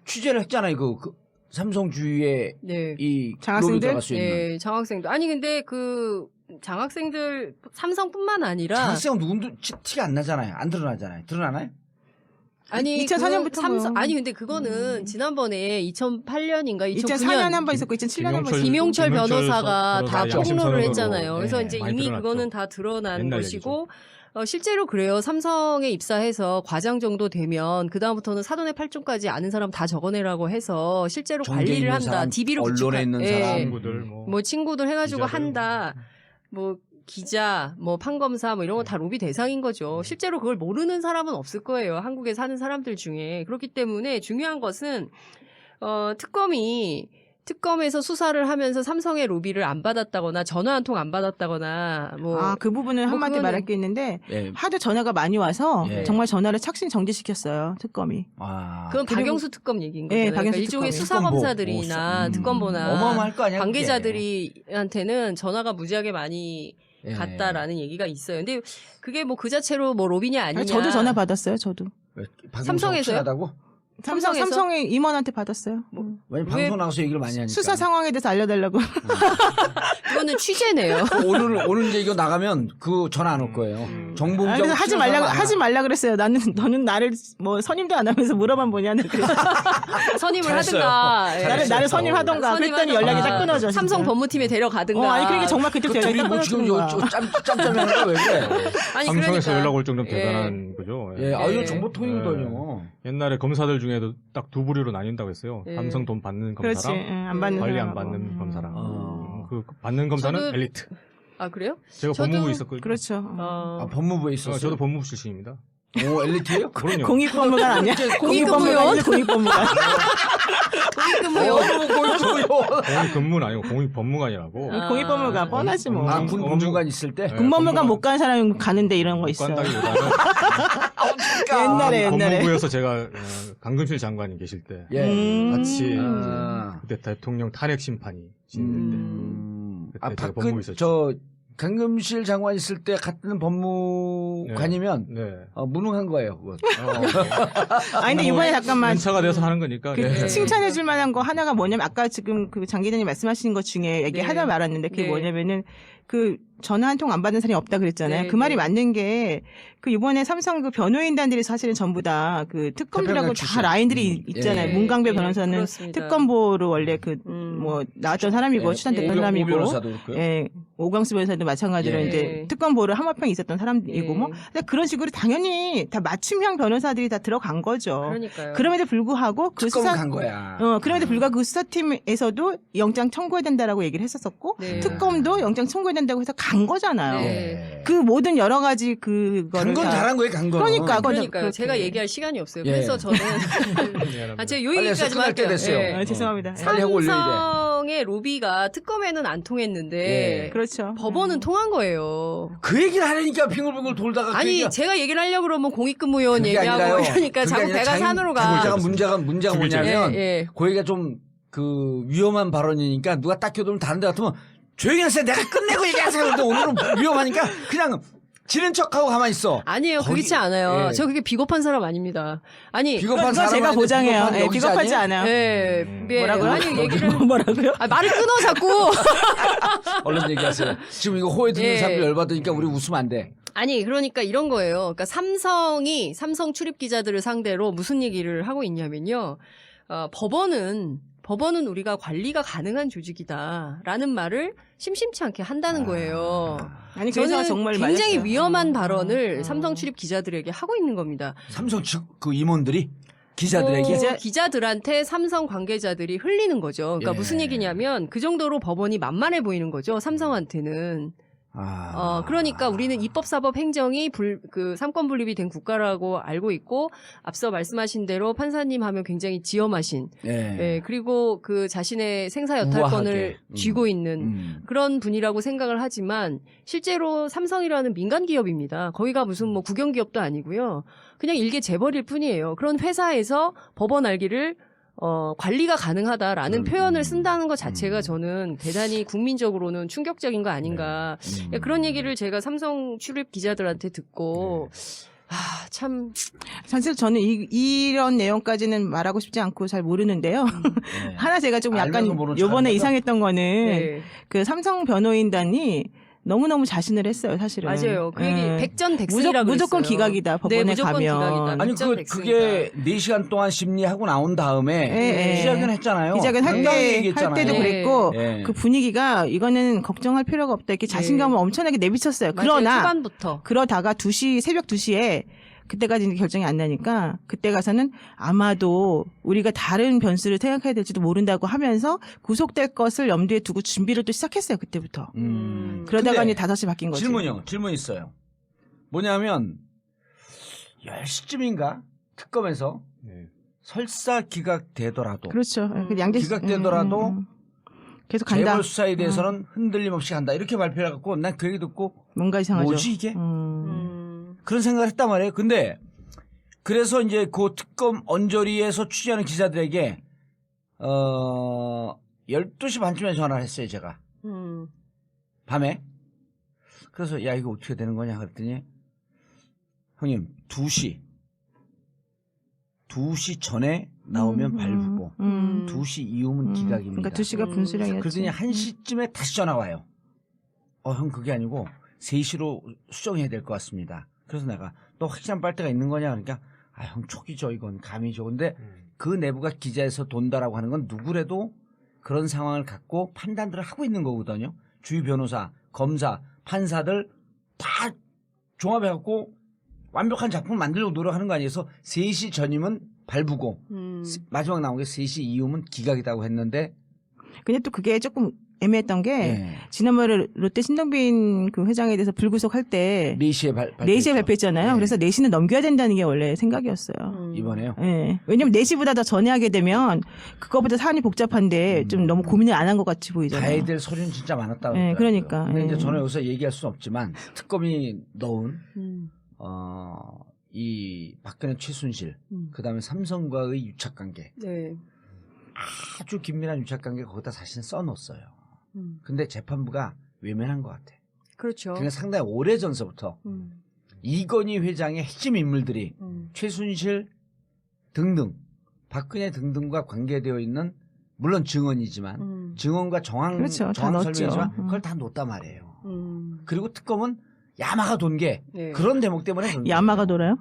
취재를 했잖아요. 그 삼성 주위에 네. 이 장학생들? 로비 들어갈 수 있는. 네, 장학생들. 아니 근데 그 장학생들 삼성뿐만 아니라 장학생은 누군도 티가 안 나잖아요. 안 드러나잖아요. 드러나나요? 아니 2004년부터 그 삼성 아니 근데 그거는 지난번에 2008년인가 2004년에 한 번 있었고 2007년에 한 번 있었고 김용철 변호사가 다 양심 폭로를 선언으로, 했잖아요. 그래서 네, 이제 많이 이미 드러났죠. 그거는 다 드러난 옛날 것이고 실제로 그래요. 삼성에 입사해서 과장 정도 되면 그 다음부터는 사돈의 팔촌까지 아는 사람 다 적어내라고 해서 실제로 정계 관리를 있는 한다. 사람, DB로 언론에 있는 예. 사람. 친구들 뭐 친구들 해가지고 기자들. 한다. 뭐 기자, 뭐 판검사, 뭐 이런 거 다 로비 대상인 거죠. 실제로 그걸 모르는 사람은 없을 거예요. 한국에 사는 사람들 중에. 그렇기 때문에 중요한 것은 특검에서 수사를 하면서 삼성의 로비를 안 받았다거나 전화 한 통 안 받았다거나 뭐 그 부분은 뭐 한마디 그거는- 말할 게 있는데 예. 하도 전화가 많이 와서 예. 정말 전화를 착신 정지시켰어요. 특검이. 그리고 그건 박영수 특검 얘기인 거잖아요. 예, 그러니까 박영수 일종의 특검. 수사검사들이나 특검보나 어마어마할 거 아니야. 그게. 관계자들이한테는 전화가 무지하게 많이 예. 갔다라는 얘기가 있어요. 근데 그게 뭐 그 자체로 뭐 로비냐 아니냐. 저도 전화 받았어요. 저도. 삼성에서요? 친하다고? 삼성에서? 삼성의 임원한테 받았어요. 왜냐면 왜- 방송 나가서 얘기를 많이 하니까. 수사 상황에 대해서 알려달라고. 그거는 취재네요. 오늘 이제 이거 나가면 그 전화 안 올 거예요. 정보 그래서 하지 말라 그랬어요. 너는 나를 뭐 선임도 안 하면서 물어만 보냐는. 선임을 잘했어요. 하든가. 예. 나를 선임하던가. 그랬더니 연락이 딱 끊어져. 진짜. 삼성 법무팀에 데려가든가. 아니 그러니까 정말 그때 연락이 둘이 딱 뭐 지금 끊어지는 거야. 짬짬하는 거야 왜 그래? 아니, 삼성에서 그러니까. 연락 올 정도면 예. 대단한 거죠. 예, 예. 정보통이거든요. 옛날에 검사들 중에도 딱 두 부류로 나뉜다고 했어요. 예. 삼성 돈 받는 그렇지. 검사랑 안 받는 관리 안 사람하고. 받는 검사랑. 어. 그 받는 검사는 저도- 엘리트. 아 그래요? 제가 저도- 법무부 있었거든요. 그렇죠. 법무부에 있었어요. 저도 법무부 출신입니다. 오 엘리트예요? 그럼요. 공익법무관 아니야? 공익법무원? 공익법무관. 공익 근무는 아니고 공익 법무관이라고. 공익법무관 뻔하지 뭐. 군 법무관 있을 때. 네, 군법무관 못 간 사람은 가는데 이런 거 못 있어. 간다기보다는 옛날에. 법무부에서 제가 강금실 장관이 계실 때 예. 같이 아. 그때 대통령 탄핵 심판이 진행될 때 그때 제가 법무부 있었죠. 저 강금실 장관 있을 때 같은 법무관이면 네. 무능한 거예요. 그건. 아니 근데 이번에 잠깐만 연차가 돼서 하는 거니까. 그 네. 칭찬해줄 만한 거 하나가 뭐냐면 아까 지금 그 장 기자님 말씀하신 것 중에 얘기 네. 하다 말았는데 그게 네. 뭐냐면은 그 전화 한 통 안 받는 사람이 없다 그랬잖아요. 네, 그 말이 네. 맞는 게 그 이번에 삼성 그 변호인단들이 사실은 전부 다 그 특검들하고 대표님 다 출신. 라인들이 있잖아요. 예, 문강배 예, 변호사는 그렇습니다. 특검보로 원래 그 뭐 나왔던 사람이고 예. 추천됐던 예. 사람이고. 오 변호사도 그렇고요. 예, 오광수 변호사도 마찬가지로 예. 이제 특검보를 한화평 있었던 사람이고 예. 뭐 근데 그런 식으로 당연히 다 맞춤형 변호사들이 다 들어간 거죠. 그러니까요. 그럼에도 불구하고 그 특검 수사 간 거야. 그럼에도 불구하고 그 수사팀에서도 영장 청구해야 된다라고 얘기를 했었었고 네. 특검도 영장 청구해야 된다고 해서 간 거잖아요. 네. 그 모든 여러 가지 그거를 간건 다 잘한 거예요. 간 건. 그러니까, 그러니까요. 그렇게. 제가 얘기할 시간이 없어요. 예. 그래서 저는 제가 요 빨리 얘기까지만 끝날 때 할게요. 됐어요. 예. 죄송합니다. 빨리 하고 올려야 삼성의 로비가 특검에는 안 통했는데 예. 그렇죠. 법원은 통한 거예요. 그 얘기를 하려니까 빙글빙글 돌다가 그 아니 얘기가- 제가 얘기를 하려고 그러면 공익근무요원 그게 얘기하고 아니라요. 이러니까 그게 자꾸 아니라 배가 산으로 자기가 가. 문제가 뭐냐면 예, 예. 그 얘기가 좀 그 위험한 발언이니까 누가 딱 껴들면 다른 데 같으면 조용히 하세요. 내가 끝내고 얘기하세요. 근데 오늘은 위험하니까 그냥 지는 척하고 가만히 있어. 아니에요. 거기- 그렇지 않아요. 예. 저 그게 비겁한 사람 아닙니다. 아니 비겁한 그거 사람 제가 아닌데 보장해요. 비겁한 예, 여기지 비겁하지 아니에요? 않아요. 예. 예. 뭐라고요? 아니 얘기를 뭐라고요? 말을 끊어 자꾸. 얼른 얘기하세요. 지금 이거 호에 듣는 예. 사람들 열받으니까 우리 웃으면 안 돼. 아니 그러니까 이런 거예요. 그러니까 삼성이 삼성 출입 기자들을 상대로 무슨 얘기를 하고 있냐면요. 법원은 우리가 관리가 가능한 조직이다라는 말을 심심치 않게 한다는 거예요. 아니 그래서 저는 정말 굉장히 맞았어요. 위험한 발언을 삼성 출입 기자들에게 하고 있는 겁니다. 삼성 측 그 임원들이 기자들에게 기자들한테 삼성 관계자들이 흘리는 거죠. 그러니까 예. 무슨 얘기냐면 그 정도로 법원이 만만해 보이는 거죠. 삼성한테는. 그러니까 우리는 입법, 사법, 행정이 그 삼권 분립이 된 국가라고 알고 있고 앞서 말씀하신 대로 판사님 하면 굉장히 지엄하신 예, 그리고 그 자신의 생사 여탈권을 우아하게. 쥐고 있는 그런 분이라고 생각을 하지만 실제로 삼성이라는 민간 기업입니다. 거기가 무슨 뭐 국영 기업도 아니고요. 그냥 일개 재벌일 뿐이에요. 그런 회사에서 법원 알기를 관리가 가능하다라는 표현을 쓴다는 것 자체가 저는 대단히 국민적으로는 충격적인 거 아닌가. 그런 얘기를 제가 삼성 출입 기자들한테 듣고 참 사실 저는 이런 내용까지는 말하고 싶지 않고 잘 모르는데요. 네. 하나 제가 좀 약간 알면서 모르는 요번에 척하는 이상했던 거는 네. 그 삼성 변호인단이 너무너무 자신을 했어요, 사실은. 맞아요. 그 얘기 예. 백전백승이라고 무조건 그랬어요. 기각이다, 법원에 네, 무조건 가면. 기각이다. 아니 백전백승이다. 그게 4시간 동안 심리하고 나온 다음에 예, 예. 기자회견 했잖아요. 기자회견 할 당당히 때, 얘기했잖아요. 할 때도 네. 그랬고 예. 그 분위기가 이거는 걱정할 필요가 없다 이렇게 자신감을 엄청나게 내비쳤어요. 맞아요. 그러나 초반부터 그러다가 새벽 2시에 그때까지 이제 결정이 안 나니까 그때 가서는 아마도 우리가 다른 변수를 생각해야 될지도 모른다고 하면서 구속될 것을 염두에 두고 준비를 또 시작했어요. 그때부터. 그러다가 근데 이제 5시 바뀐 거죠. 질문 있어요. 뭐냐면 10시쯤인가 특검에서 네. 설사 기각되더라도 그렇죠. 그 양대 기각되더라도 계속 간다. 재벌 수사에 대해서는 흔들림 없이 간다. 이렇게 발표해갖고 난 그 얘기 듣고 뭔가 이상하죠. 뭐지 이게? 그런 생각을 했단 말이에요. 근데 그래서 이제 그 특검 언저리에서 취재하는 기자들에게 12시 반쯤에 전화를 했어요, 제가. 밤에. 그래서 야 이거 어떻게 되는 거냐 그랬더니 형님 2시 전에 나오면 발부고 2시 이후면 기각입니다. 그러니까 2시가 분수령이었죠. 그러더니 1시쯤에 다시 전화가 와요. 형 그게 아니고 3시로 수정해야 될 것 같습니다. 그래서 내가 너 확실한 빨대가 있는 거냐 그러니까 형 촉이죠 이건 감이죠. 근데 그 내부가 기자에서 돈다라고 하는 건 누구래도 그런 상황을 갖고 판단들을 하고 있는 거거든요. 주의 변호사, 검사, 판사들 다 종합해갖고 완벽한 작품 만들려고 노력하는 거 아니어서 3시 전이면 발부고 마지막 나온 게 3시 이후면 기각이라고 했는데 근데 또 그게 조금 애매했던 게 예. 지난번에 롯데 신동빈 그 회장에 대해서 불구속할 때 4시에 4시에 발표했잖아요. 예. 그래서 4시는 넘겨야 된다는 게 원래 생각이었어요. 이번에요. 예. 왜냐면 4시보다 더 전에 하게 되면 그거보다 사안이 복잡한데 좀 너무 고민을 안 한 것 같이 보이잖아요. 가야 될 서류는 진짜 많았다고. 예, 그러니까. 근데 이제 예. 저는 여기서 얘기할 수는 없지만 특검이 넣은 이 박근혜 최순실 그다음에 삼성과의 유착관계 네. 아주 긴밀한 유착관계 거기다 사실은 써놓았어요. 근데 재판부가 외면한 것 같아. 그렇죠. 그러니까 상당히 오래 전서부터 이건희 회장의 핵심 인물들이 최순실 등등 박근혜 등등과 관계되어 있는 물론 증언이지만 증언과 정황 그렇죠. 다 정황 넣었죠. 설명이지만 그걸 다 놓았단 말이에요. 그리고 특검은 야마가 돈 게 네. 그런 대목 때문에 그런 야마가 거예요. 돌아요?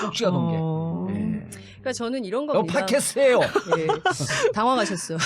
꼭지가 돈 게. 어. 예. 그러니까 저는 이런 겁니다. 팟캐스트예요. 예. 당황하셨어.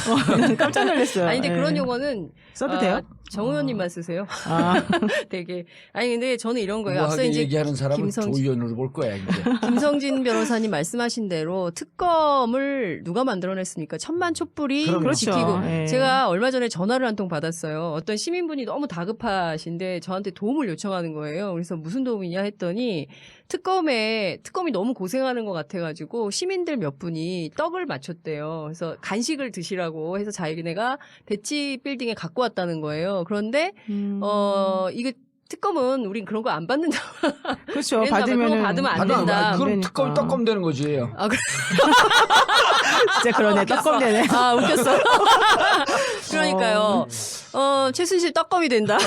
깜짝 놀랐어요. 아니 근데 예. 그런 용어는 써도 돼요? 정 의원님만 쓰세요. 아. 되게 아니 근데 저는 이런 거예요. 앞서 우아하게 이제 얘기하는 사람은 조 김성진- 의원으로 볼 거야 이제. 김성진 변호사님 말씀하신 대로 특검을 누가 만들어냈습니까? 천만 촛불이 그럼요. 지키고 그렇죠. 예. 제가 얼마 전에 전화를 한 통 받았어요. 어떤 시민분이 너무 다급하신데 저한테 도움을 요청하는 거예요. 그래서 무슨 도움이냐 했더니 특검이 너무 고생하는 것 같아가지고 시민들 몇 분이 떡을 맞췄대요. 그래서 간식을 드시라고 해서 자기네가 대치 빌딩에 갖고 왔다는 거예요. 그런데 이게 특검은 우린 그런 거 안 받는다. 그렇죠. 그랬나 봐요. 받으면은 그런 거 받으면 안 받아, 된다. 그럼 그러니까. 특검이 떡검 되는 거지. 아, 그래. 진짜 그러네. 떡검되네. 아, 웃겼어. 그러니까요. 최순실 떡검이 된다.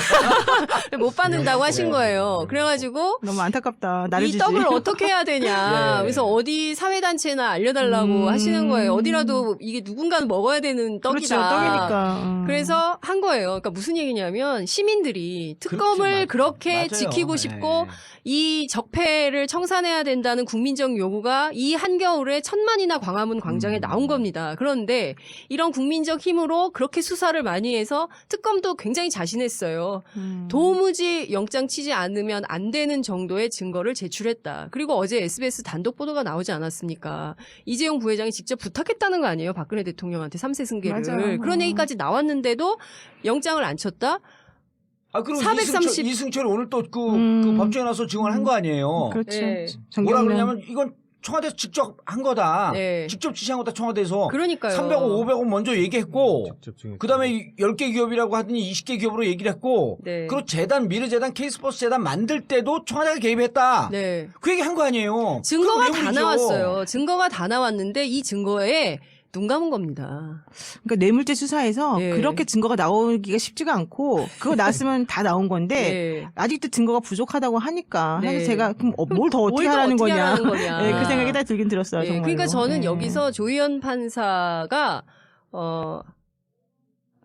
못 받는다고 하신 거예요. 그래가지고 너무 안타깝다. 나를 이 주지. 떡을 어떻게 해야 되냐. 네. 그래서 어디 사회단체나 알려달라고 하시는 거예요. 어디라도 이게 누군가는 먹어야 되는 떡이다. 그렇죠. 떡이니까. 그래서 한 거예요. 그러니까 무슨 얘기냐면 시민들이 특검을 그렇죠. 그렇게 맞아요. 지키고 네. 싶고 이 적폐를 청산해야 된다는 국민적 요구가 이 한겨울에 1000만이나 광화문 광장에 나온 겁니다. 그런데 이런 국민적 힘으로 그렇게 수사를 많이 해서 특검도 굉장히 자신했어요. 도무지 영장 치지 않으면 안 되는 정도의 증거를 제출했다. 그리고 어제 SBS 단독 보도가 나오지 않았습니까? 이재용 부회장이 직접 부탁했다는 거 아니에요? 박근혜 대통령한테 3세 승계를. 맞아요. 그런 얘기까지 나왔는데도 영장을 안 쳤다? 아 그리고 430 이승철이 오늘 또 그 법정에 나서 증언한 거 아니에요. 그렇죠. 네. 뭐라 정경련. 그러냐면 이건 청와대에서 직접 한 거다. 네. 직접 지시한 거다 청와대에서. 그러니까요. 300억, 500억 먼저 얘기했고 직접 증언. 그다음에 10개 기업이라고 하더니 20개 기업으로 얘기를 했고 네. 그리고 재단, 미르재단, K스포츠 재단 만들 때도 청와대가 개입했다. 네. 그 얘기 한 거 아니에요. 증거가 그럼 다 왜 그러죠? 나왔어요. 증거가 다 나왔는데 이 증거에 눈 감은 겁니다. 그러니까 뇌물죄 수사에서 예. 그렇게 증거가 나오기가 쉽지가 않고 그거 나왔으면 다 나온 건데 네. 아직도 증거가 부족하다고 하니까 네. 사실 제가 그럼 뭘 더 어떻게 뭘 더 하라는 어떻게 거냐. 하라는 거냐. 네, 그 생각이 딱 들긴 들었어요. 네, 정말로. 그러니까 저는 네. 여기서 조희연 판사가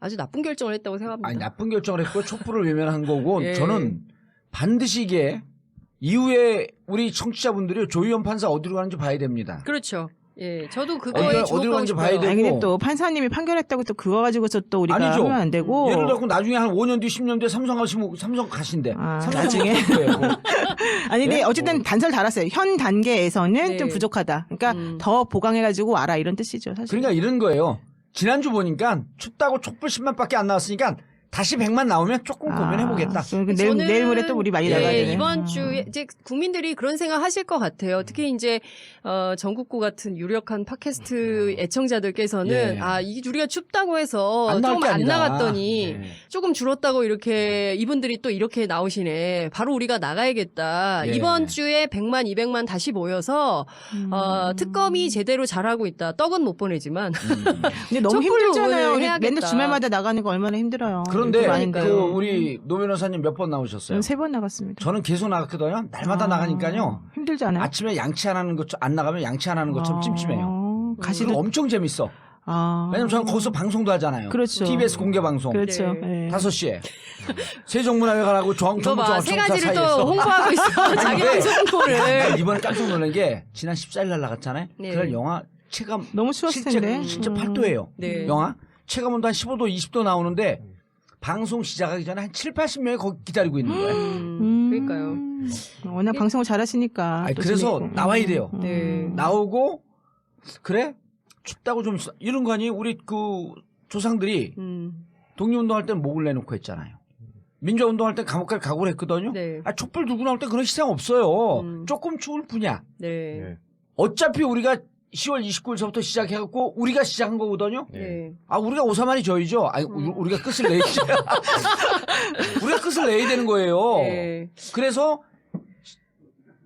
아주 나쁜 결정을 했다고 생각합니다. 아니 나쁜 결정을 했고 촛불을 외면한 거고 예. 저는 반드시 이게 이후에 우리 청취자분들이 조희연 판사 어디로 가는지 봐야 됩니다. 그렇죠. 예, 저도 어디로 그거에 가는지 주목하고 봐야 싶어요. 되고. 아니, 근데 또 판사님이 판결했다고 또 그거 가지고서 또 우리가 아니죠. 하면 안 되고. 예를 들어 나중에 한 5년 뒤 10년 뒤에 삼성 가신대. 아, 삼성 나중에. 거예요. 아니 근데 네? 어쨌든 단서를 달았어요. 현 단계에서는 네. 좀 부족하다. 그러니까 더 보강해가지고 와라 이런 뜻이죠. 사실. 그러니까 이런 거예요. 지난주 보니까 춥다고 촛불 10만밖에 안 나왔으니까 다시 100만 나오면 조금 고민해보겠다. 내일 모레 또 우리 많이 예, 나가야 되네. 이번 주에 이제 국민들이 그런 생각 하실 것 같아요. 특히 이제 전국구 같은 유력한 팟캐스트 애청자들께서는 예. 이 우리가 춥다고 해서 안 나올 조금 게 안 아니다. 나갔더니 예. 조금 줄었다고 이렇게 이분들이 또 이렇게 나오시네. 바로 우리가 나가야겠다. 예. 이번 주에 100만, 200만 다시 모여서 특검이 제대로 잘하고 있다. 떡은 못 보내지만 근데 너무 촛불로 힘들잖아요. 오늘 우리 해야겠다. 맨날 주말마다 나가는 거 얼마나 힘들어요. 그런데 많은데. 그 우리 노 변호사님 몇 번 나오셨어요? 3번 나갔습니다. 저는 계속 나갔거든요. 날마다 나가니까요. 힘들지 않아요? 아침에 양치 안 하는 것 안 나가면 양치 안 하는 것처럼 찜찜해요. 가시도 그리고 엄청 재밌어. 왜냐면 저는 거기서 방송도 하잖아요. 그렇죠. TBS 공개 방송. 그렇죠. 네. 예. 5시에. 세종문화회관하고 이거 봐, 세 가지를 또 사이에서. 홍보하고 있어. 자기 근데 방송 홍보를. 나 이번에 깜짝 놀란 게 지난 14일 날 나갔잖아요. 네. 그날 영화 체감 너무 추웠을 텐데. 실제 8도예요. 네. 영화 체감온도 한 15도 20도 나오는데 방송 시작하기 전에 한 7, 80명이 거기 기다리고 있는 거예요. 그러니까요. 워낙 방송을 잘하시니까. 아니, 또 그래서 재밌고. 나와야 돼요. 네. 나오고 그래 춥다고 좀 이런 거 아니에요? 우리 그 조상들이 독립운동할 때는 목을 내놓고 했잖아요. 민주화운동할 때 감옥까지 각오를 했거든요. 네. 촛불 들고 나올 때 그런 희생 없어요. 조금 추울 뿐이야. 네. 어차피 우리가 10월 29일서부터 시작해갖고 우리가 시작한 거거든요. 네. 우리가 오사만이 저희죠. 아니, 우리가 끝을 내야죠. 우리가 끝을 내야 되는 거예요. 네. 그래서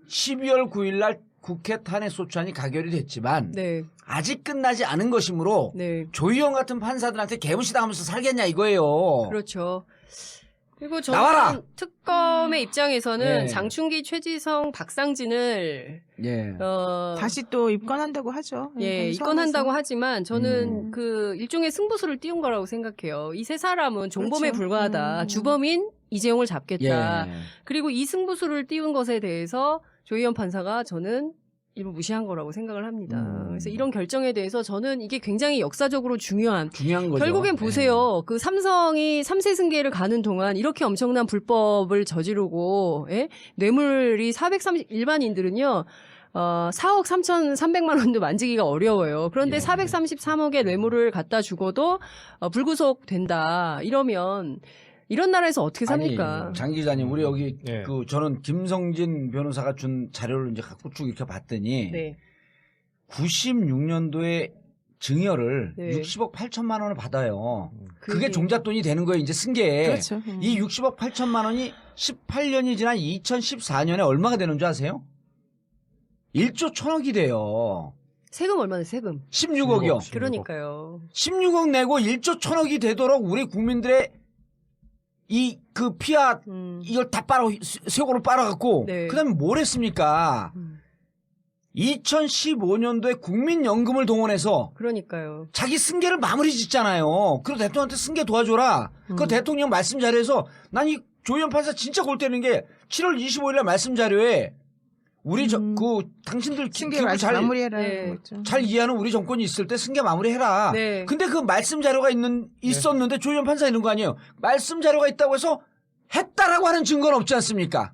12월 9일 날 국회 탄핵 소추안이 가결이 됐지만 네. 아직 끝나지 않은 것이므로 네. 조희연 같은 판사들한테 개무시당하면서 살겠냐 이거예요. 그렇죠. 그리고 저는 나와라! 특검의 입장에서는 네. 장충기, 최지성, 박상진을 예. 다시 또 입건한다고 하죠. 예, 다시 입건한다고 소환해서. 하지만 저는 그 일종의 승부수를 띄운 거라고 생각해요. 이 세 사람은 종범에 그렇죠. 불과하다. 주범인 이재용을 잡겠다. 예. 그리고 이 승부수를 띄운 것에 대해서 조희연 판사가 저는 일부 무시한 거라고 생각을 합니다. 그래서 이런 결정에 대해서 저는 이게 굉장히 역사적으로 중요한 중요한 거죠. 결국엔 보세요. 그 삼성이 3세 승계를 가는 동안 이렇게 엄청난 불법을 저지르고 뇌물이 430 일반인들은요. 4억 3,300만 원도 만지기가 어려워요. 그런데 433억의 뇌물을 갖다 주고도 불구속된다. 이러면 이런 나라에서 어떻게 삽니까? 아니, 장 기자님, 우리 여기 예. 그 저는 김성진 변호사가 준 자료를 이제 갖고 쭉 이렇게 봤더니 네. 96년도에 증여를 네. 60억 8천만 원을 받아요. 그게 그게- 종잣돈이 되는 거예요, 이제 승계에. 그렇죠. 이 60억 8천만 원이 18년이 지난 2014년에 얼마가 되는 줄 아세요? 1조 1천억이 돼요. 세금 얼마나 세금? 16억이요. 그러니까요. 16억 내고 1조 1천억이 되도록 우리 국민들의 이 그 피아 이걸 다 세고로 빨아갖고 네. 그다음에 뭘 했습니까? 2015년도에 국민연금을 동원해서 그러니까요. 자기 승계를 마무리 짓잖아요. 그리고 대통령한테 승계 도와줘라. 그 대통령 말씀 자료에서 난 이 조희연 판사 진짜 골 때리는 게 7월 25일 날 말씀 자료에 우리 당신들 승계를 기억을 마무리해라. 네. 그랬죠. 잘 이해하는 우리 정권이 있을 때 승계 마무리해라. 네. 근데 그 말씀 자료가 있었는데 조희연 판사 있는 거 아니에요. 말씀 자료가 있다고 해서 했다라고 하는 증거는 없지 않습니까?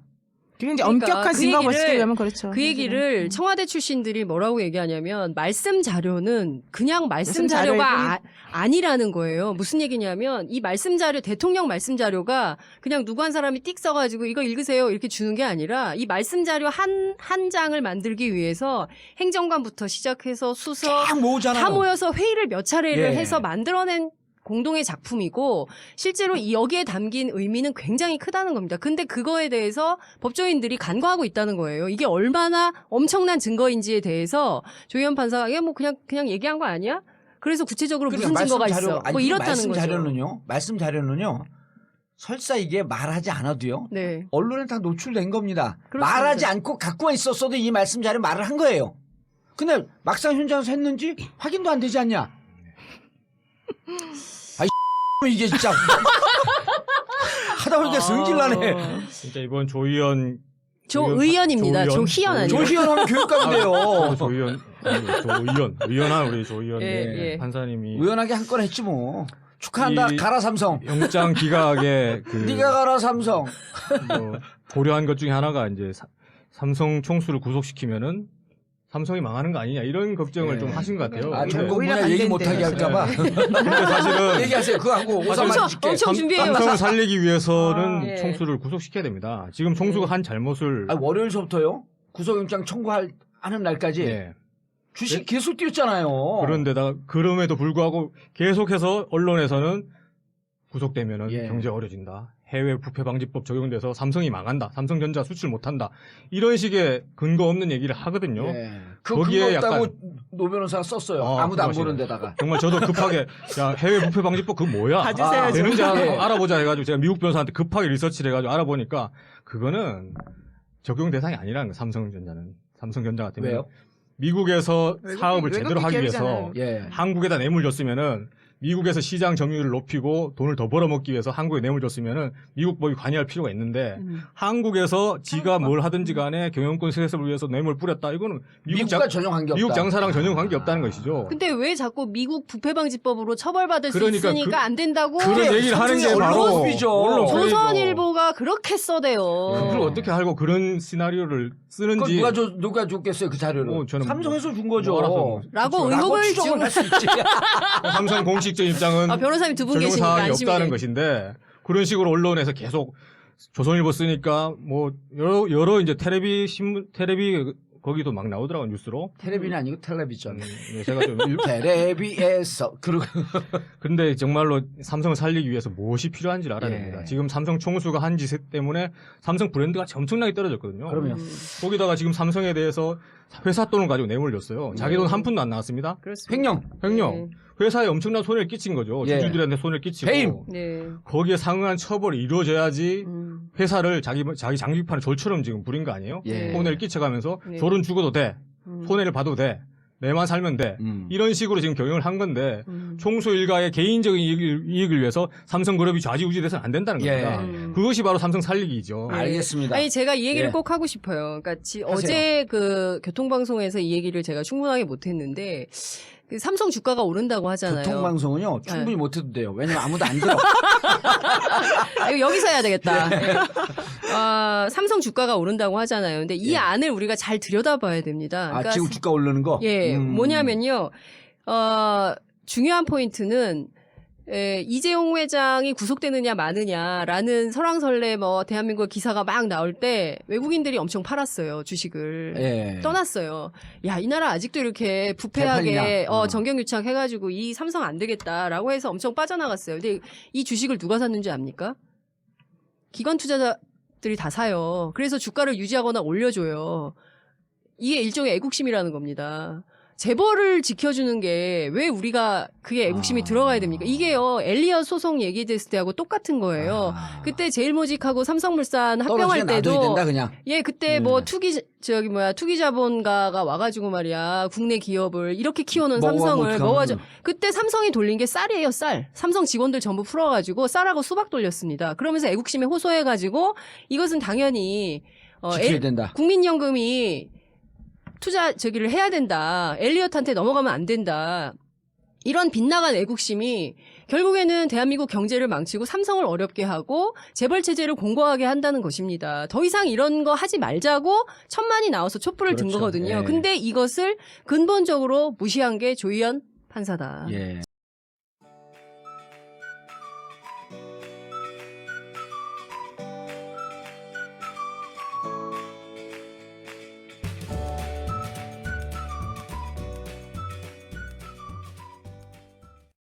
그게 이제 그러니까 엄격한 그 증거가 얘기를- 벌칙에 의하면 그렇죠. 그 얘기를 청와대 출신들이 뭐라고 얘기하냐면 말씀 자료는 그냥 말씀 말씀 자료일 자료가 아니라는 거예요. 무슨 얘기냐면 이 말씀 자료 대통령 말씀 자료가 그냥 누구 한 사람이 띡 써가지고 이거 읽으세요 이렇게 주는 게 아니라 이 말씀 자료 한 장을 만들기 위해서 행정관부터 시작해서 수석 쫙 모으잖아요. 다 모여서 회의를 몇 차례를 예. 해서 만들어낸 공동의 작품이고 실제로 이 여기에 담긴 의미는 굉장히 크다는 겁니다. 근데 그거에 대해서 법조인들이 간과하고 있다는 거예요. 이게 얼마나 엄청난 증거인지에 대해서 조희연 판사가 이게 뭐 그냥 얘기한 거 아니야? 그래서 구체적으로 무슨 그러니까 증거가 말씀 자료, 있어? 아니, 뭐 이렇다는 말씀 거죠. 말씀 자료는요. 설사 이게 말하지 않아도요. 네. 언론에 다 노출된 겁니다. 그렇습니다. 말하지 않고 갖고만 있었어도 이 말씀 자료 말을 한 거예요. 근데 막상 현장에서 했는지 확인도 안 되지 않냐? 아이 이게 진짜 하다 보니까 성질나네. 진짜 이번 조 의원 조의원입니다. 조의원? 조희연 아니에요. 조희연하면 교육감인데요. 조 의원 의원한 우리 조 의원 예. 판사님이 우연하게 한 건 했지 뭐. 축하한다. 이- 가라 삼성. 영장 기각에 그 네가 가라 삼성. 뭐 고려한 것 중에 하나가 이제 삼성 총수를 구속시키면은 삼성이 망하는 거 아니냐 이런 걱정을 예. 좀 하신 것 같아요. 아, 근데 전국 오히려 분야 얘기 안 못하게 된대요. 할까봐. 근데 사실은 얘기하세요. 그거 하고 오사만 엄청 줄게. 엄청 준비해요. 삼성을 살리기 위해서는 예. 총수를 구속시켜야 됩니다. 지금 총수가 한 잘못을 아, 월요일서부터요. 구속영장 청구하는 날까지 예. 주식 계속 뛰었잖아요. 그런데다가 그럼에도 불구하고 계속해서 언론에서는 구속되면은 예. 경제 어려진다. 해외 부패 방지법 적용돼서 삼성이 망한다. 삼성전자 수출 못한다. 이런 식의 근거 없는 얘기를 하거든요. 예. 그 거기에 근거 없다고 약간- 노 변호사가 썼어요. 아, 아무도 안 그러시네. 보는 데다가. 정말 저도 급하게 야 해외 부패 방지법 그거 뭐야? 봐주세요, 좀. 되는지 예. 알아보자 해가지고 제가 미국 변호사한테 급하게 리서치를 해가지고 알아보니까 그거는 적용 대상이 아니라는 거예요. 삼성전자 같은 경우는. 왜요? 미국에서 사업을 외국인 제대로 하기 위해서 기업이잖아요. 예. 한국에다 뇌물 줬으면은 미국에서 시장 점유율을 높이고 돈을 더 벌어먹기 위해서 한국에 뇌물 줬으면은 미국 법이 관여할 필요가 있는데 한국에서 지가 뭘 하든지 간에 경영권 세습을 위해서 뇌물 뿌렸다. 이거는 미국과 전혀 관계 없다. 미국 장사랑 전혀 관계 없다는 것이죠. 근데 왜 자꾸 미국 부패방지법으로 처벌받을 그러니까 수 있으니까 안 된다고 그런 얘기를 하는 게 삼성이 바로 언론법이죠. 언론 플레이죠. 조선일보가 그렇게 써대요. 그걸 어떻게 알고 그런 시나리오를 그건 쓰는지 누가 줬겠어요 그 자료를? 저는 삼성에서 준 거죠. 뭐 알아서 라고 라고 의혹을 추정을 좀. 할 수 있지. 삼성 공식적 입장은 아, 변호사님 두 분 적용 계시니까 사항이 안심이 없다는 돼. 것인데 그런 식으로 언론에서 계속 조선일보 쓰니까 뭐 여러 이제 텔레비 신문 텔레비 거기도 막 나오더라고 뉴스로. 텔레비는 아니고 텔레비전. 제가 좀 텔레비에서 그리고 근데 정말로 삼성을 살리기 위해서 무엇이 필요한지를 알아야 예. 됩니다. 지금 삼성 총수가 한 짓 때문에 삼성 브랜드가 엄청나게 떨어졌거든요. 그럼요. 거기다가 지금 삼성에 대해서 회사 돈을 가지고 뇌물 줬어요. 자기 돈 한 푼도 안 나왔습니다. 그렇습니다. 횡령. 횡령. 회사에 엄청난 손해를 끼친 거죠. 예. 주주들한테 손해를 끼치고. 배임. 네. 거기에 상응한 처벌이 이루어져야지 음. 회사를 자기 장기판을 졸처럼 지금 부린 거 아니에요? 예. 손해를 끼쳐가면서 네. 졸은 죽어도 돼. 음. 손해를 봐도 돼. 내만 살면 돼. 이런 식으로 지금 경영을 한 건데 총수 일가의 개인적인 이익을 위해서 삼성그룹이 좌지우지돼서는 안 된다는 예. 겁니다. 그것이 바로 삼성 살리기죠. 알겠습니다. 아니 제가 이 얘기를 예. 꼭 하고 싶어요. 그러니까 하세요. 어제 그 교통방송에서 이 얘기를 제가 충분하게 못했는데 그 삼성 주가가 오른다고 하잖아요. 교통방송은요 충분히 못해도 돼요. 왜냐면 아무도 안 들어. 아, 이거 여기서 해야 되겠다. 삼성 주가가 오른다고 하잖아요. 근데 이 예. 안을 우리가 잘 들여다봐야 됩니다. 아, 지금 주가 오르는 거? 예, 뭐냐면요. 중요한 포인트는 이재용 회장이 구속되느냐 마느냐라는 설왕설래 뭐 대한민국 기사가 막 나올 때 외국인들이 엄청 팔았어요 주식을. 예. 떠났어요. 야, 이 나라 아직도 이렇게 부패하게 대팔리냐? 정경유착 해가지고 이 삼성 안 되겠다라고 해서 엄청 빠져나갔어요. 근데 이 주식을 누가 샀는지 압니까? 기관 투자자들이 다 사요. 그래서 주가를 유지하거나 올려줘요. 이게 일종의 애국심이라는 겁니다. 재벌을 지켜주는 게 왜 우리가 그게 애국심이 들어가야 됩니까? 이게요, 엘리엇 소송 얘기됐을 때하고 똑같은 거예요. 그때 제일모직하고 삼성물산 합병할 놔둬야 때도 된다 그냥. 예, 그때 뭐 투기자본가가 와가지고 말이야 국내 기업을 이렇게 키워놓은 삼성을 먹어가지고 그때 삼성이 돌린 게 쌀이에요, 쌀. 삼성 직원들 전부 풀어가지고 쌀하고 수박 돌렸습니다. 그러면서 애국심에 호소해가지고 이것은 당연히 지켜야 된다. 국민연금이 투자를 해야 된다. 엘리엇한테 넘어가면 안 된다. 이런 빗나간 애국심이 결국에는 대한민국 경제를 망치고 삼성을 어렵게 하고 재벌 체제를 공고하게 한다는 것입니다. 더 이상 이런 거 하지 말자고 천만이 나와서 촛불을 든 그렇죠. 거거든요. 예. 근데 이것을 근본적으로 무시한 게 조희연 판사다. 예.